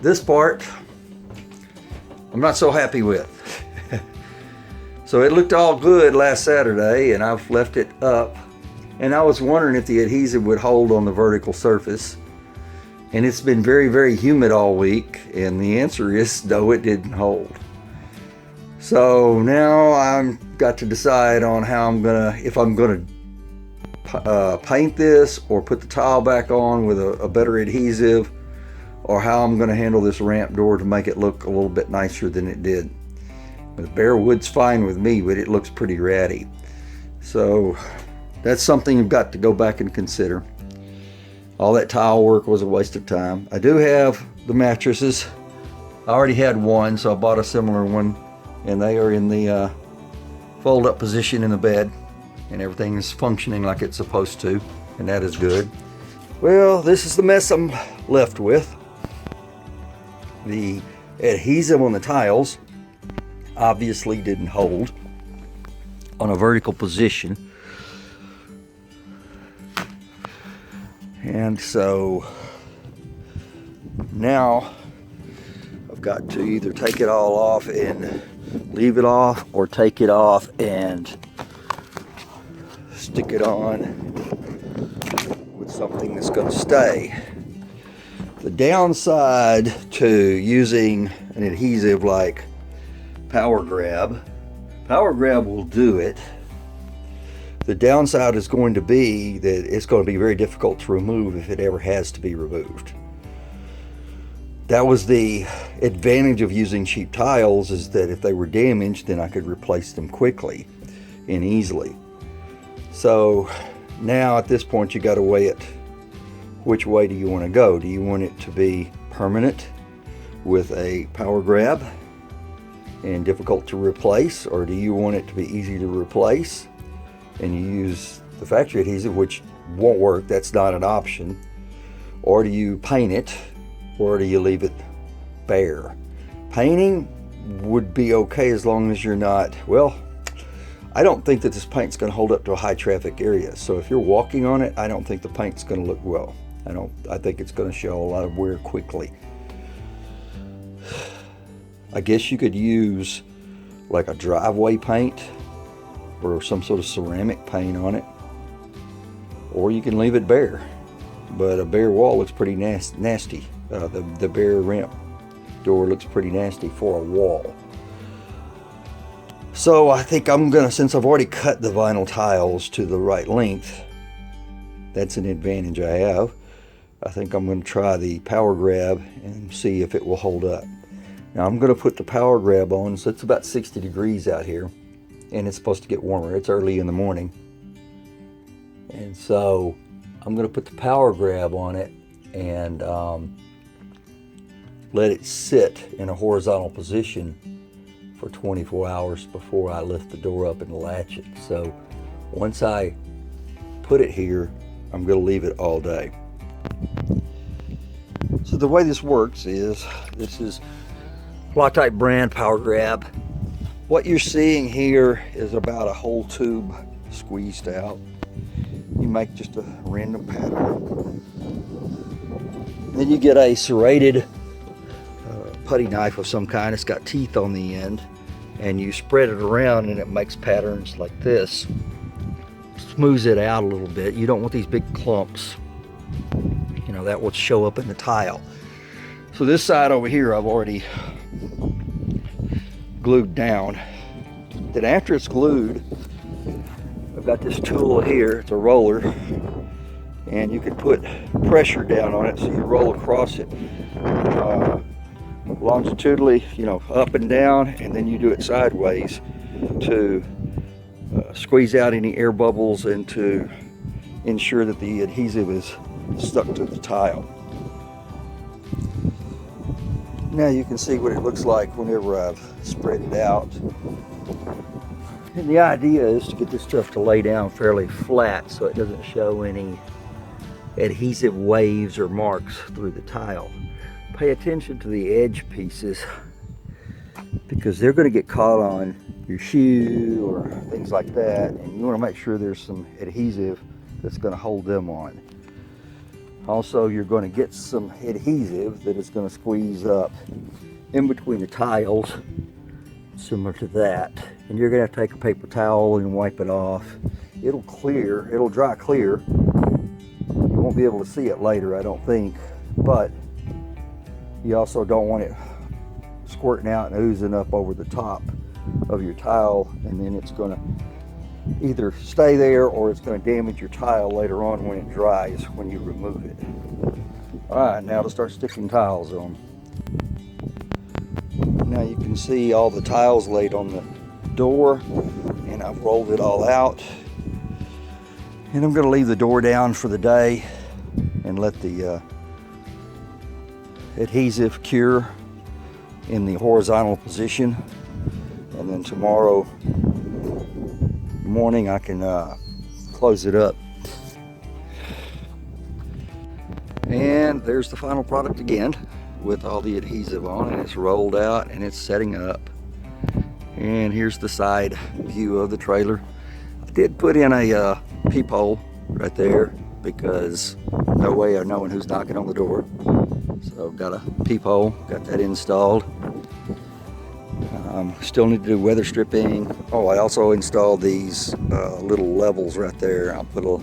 this part I'm not so happy with. So it looked all good last Saturday, and I've left it up, and I was wondering if the adhesive would hold on the vertical surface, and it's been very, very humid all week, and the answer is no, it didn't hold. So now I've got to decide on how if I'm gonna paint this or put the tile back on with a better adhesive, or how I'm gonna handle this ramp door to make it look a little bit nicer than it did. The bare wood's fine with me, but it looks pretty ratty. So that's something you've got to go back and consider. All that tile work was a waste of time. I do have the mattresses. I already had one, so I bought a similar one, and they are in the fold up position in the bed, and everything is functioning like it's supposed to, and that is good. Well, this is the mess I'm left with. The adhesive on the tiles obviously didn't hold on a vertical position, and so now I've got to either take it all off and leave it off, or take it off and stick it on with something that's going to stay. The downside to using an adhesive like Power Grab will do it. The downside is going to be that it's going to be very difficult to remove if it ever has to be removed. That was the advantage of using cheap tiles, is that if they were damaged, then I could replace them quickly and easily. So now at this point you got to weigh it. Which way do you want to go? Do you want it to be permanent with a Power Grab and difficult to replace, or do you want it to be easy to replace and you use the factory adhesive, which won't work, that's not an option? Or do you paint it, or do you leave it bare? Painting would be okay as long as you're not, well, I don't think that this paint's going to hold up to a high traffic area, so if you're walking on it, I don't think the paint's going to look well. I think it's going to show a lot of wear quickly. I guess you could use like a driveway paint or some sort of ceramic paint on it, or you can leave it bare. But a bare wall looks pretty nasty. The bare ramp door looks pretty nasty for a wall. So I think I'm gonna, since I've already cut the vinyl tiles to the right length, that's an advantage I have. I think I'm gonna try the Power Grab and see if it will hold up. Now I'm going to put the Power Grab on, so it's about 60 degrees out here, and it's supposed to get warmer. It's early in the morning. And so I'm going to put the Power Grab on it and let it sit in a horizontal position for 24 hours before I lift the door up and latch it. So once I put it here, I'm going to leave it all day. So the way this works is, this is Loctite brand Power Grab. What you're seeing here is about a whole tube squeezed out. You make just a random pattern. Then you get a serrated putty knife of some kind. It's got teeth on the end, and you spread it around and it makes patterns like this. Smooths it out a little bit. You don't want these big clumps. You know, that will show up in the tile. So this side over here I've already glued down. Then after it's glued, I've got this tool here. It's a roller, and you can put pressure down on it, so you roll across it longitudinally, you know, up and down, and then you do it sideways to squeeze out any air bubbles and to ensure that the adhesive is stuck to the tile. Now you can see what it looks like whenever I've spread it out. And the idea is to get this stuff to lay down fairly flat so it doesn't show any adhesive waves or marks through the tile. Pay attention to the edge pieces, because they're going to get caught on your shoe or things like that, and you want to make sure there's some adhesive that's going to hold them on. Also, you're going to get some adhesive that is going to squeeze up in between the tiles, similar to that. And you're going to take a paper towel and wipe it off. It'll clear, it'll dry clear. You won't be able to see it later, I don't think, but you also don't want it squirting out and oozing up over the top of your tile, and then it's going to either stay there or it's going to damage your tile later on when it dries, when you remove it. All right, now to start sticking tiles on. Now you can see all the tiles laid on the door, and I've rolled it all out. And I'm going to leave the door down for the day and let the adhesive cure in the horizontal position. And then tomorrow morning I can close it up. And there's the final product again with all the adhesive on, and it's rolled out and it's setting up. And here's the side view of the trailer. I did put in a peephole right there because no way of knowing who's knocking on the door. So got a peephole, got that installed. Still need to do weather stripping. Oh, I also installed these little levels right there. I'll put a